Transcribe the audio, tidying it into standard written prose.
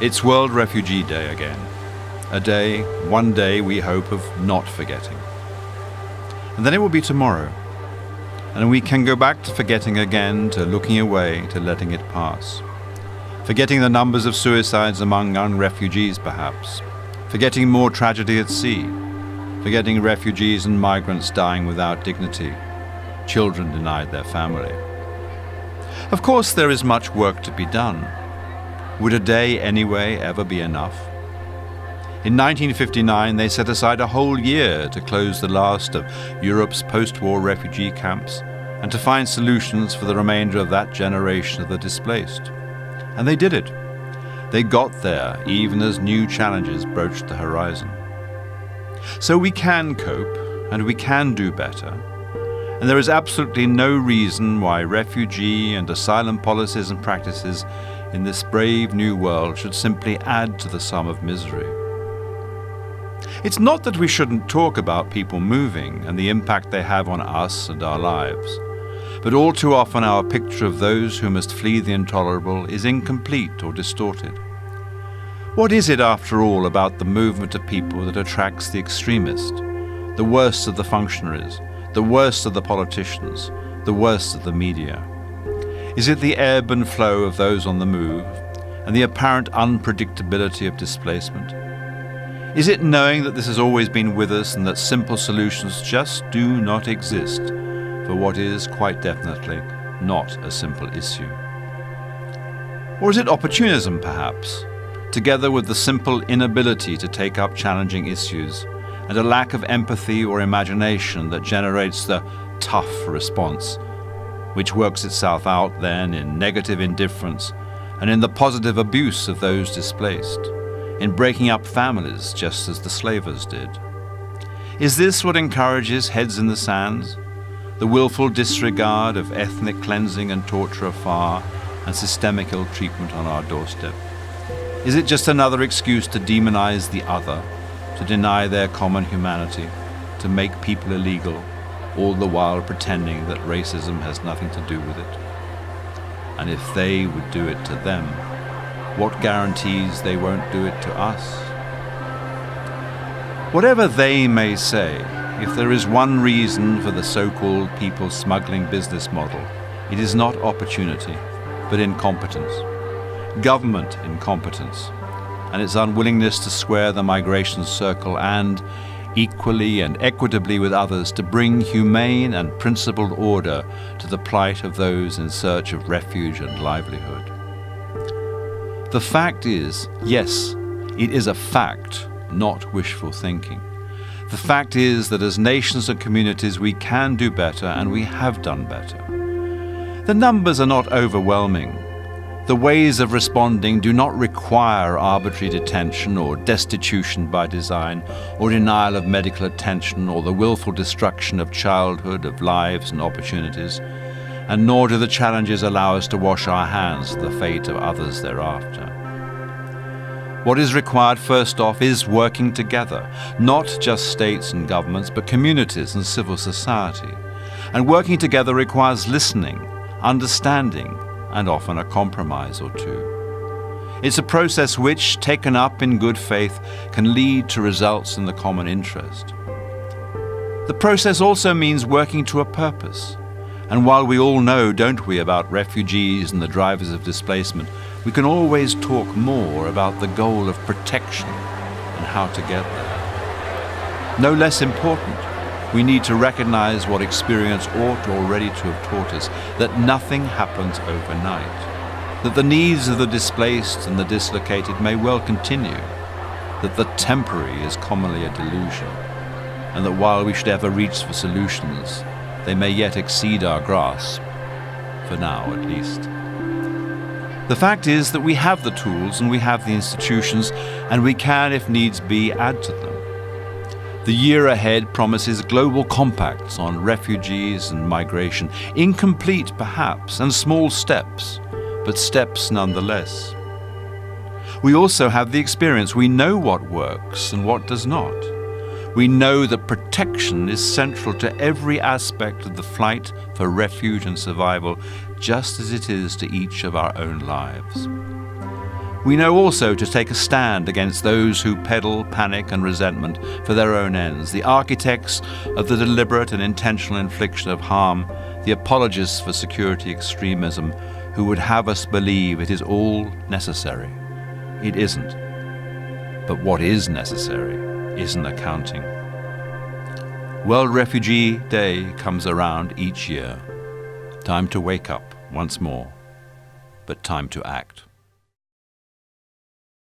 It's World Refugee Day again. A day, one day we hope of not forgetting. And then it will be tomorrow. And we can go back to forgetting again, to looking away, to letting it pass. Forgetting the numbers of suicides among young refugees, perhaps. Forgetting more tragedy at sea. Forgetting refugees and migrants dying without dignity. Children denied their family. Of course, there is much work to be done. Would a day anyway ever be enough? In 1959, they set aside a whole year to close the last of Europe's post-war refugee camps and to find solutions for the remainder of that generation of the displaced. And they did it. They got there, even as new challenges broached the horizon. So we can cope, and we can do better. And there is absolutely no reason why refugee and asylum policies and practices in this brave new world should simply add to the sum of misery. It's not that we shouldn't talk about people moving and the impact they have on us and our lives, but all too often our picture of those who must flee the intolerable is incomplete or distorted. What is it, after all, about the movement of people that attracts the extremist, the worst of the functionaries, the worst of the politicians, the worst of the media? Is it the ebb and flow of those on the move and the apparent unpredictability of displacement? Is it knowing that this has always been with us and that simple solutions just do not exist for what is quite definitely not a simple issue? Or is it opportunism, perhaps, together with the simple inability to take up challenging issues and a lack of empathy or imagination that generates the tough response, which works itself out then in negative indifference and in the positive abuse of those displaced, in breaking up families just as the slavers did? Is this what encourages heads in the sands, the willful disregard of ethnic cleansing and torture afar and systemic ill treatment on our doorstep? Is it just another excuse to demonize the other, to deny their common humanity, to make people illegal, all the while pretending that racism has nothing to do with it? And if they would do it to them, what guarantees they won't do it to us? Whatever they may say, if there is one reason for the so-called people smuggling business model, it is not opportunity, but incompetence. Government incompetence, and its unwillingness to square the migration circle and, equally and equitably with others, to bring humane and principled order to the plight of those in search of refuge and livelihood. The fact is, yes, it is a fact, not wishful thinking. The fact is that as nations and communities we can do better, and we have done better. The numbers are not overwhelming. The ways of responding do not require arbitrary detention or destitution by design, or denial of medical attention, or the willful destruction of childhood, of lives and opportunities, and nor do the challenges allow us to wash our hands of the fate of others thereafter. What is required first off is working together, not just states and governments, but communities and civil society. And working together requires listening, understanding, and often a compromise or two. It's a process which, taken up in good faith, can lead to results in the common interest. The process also means working to a purpose. And while we all know, don't we, about refugees and the drivers of displacement, we can always talk more about the goal of protection and how to get there. No less important, we need to recognize what experience ought already to have taught us, that nothing happens overnight, that the needs of the displaced and the dislocated may well continue, that the temporary is commonly a delusion, and that while we should ever reach for solutions, they may yet exceed our grasp, for now at least. The fact is that we have the tools and we have the institutions, and we can, if needs be, add to them. The year ahead promises global compacts on refugees and migration, incomplete perhaps, and small steps, but steps nonetheless. We also have the experience. We know what works and what does not. We know that protection is central to every aspect of the fight for refuge and survival, just as it is to each of our own lives. We know also to take a stand against those who peddle panic and resentment for their own ends, the architects of the deliberate and intentional infliction of harm, the apologists for security extremism, who would have us believe it is all necessary. It isn't. But what is necessary isn't accounting. World Refugee Day comes around each year. Time to wake up once more, but time to act.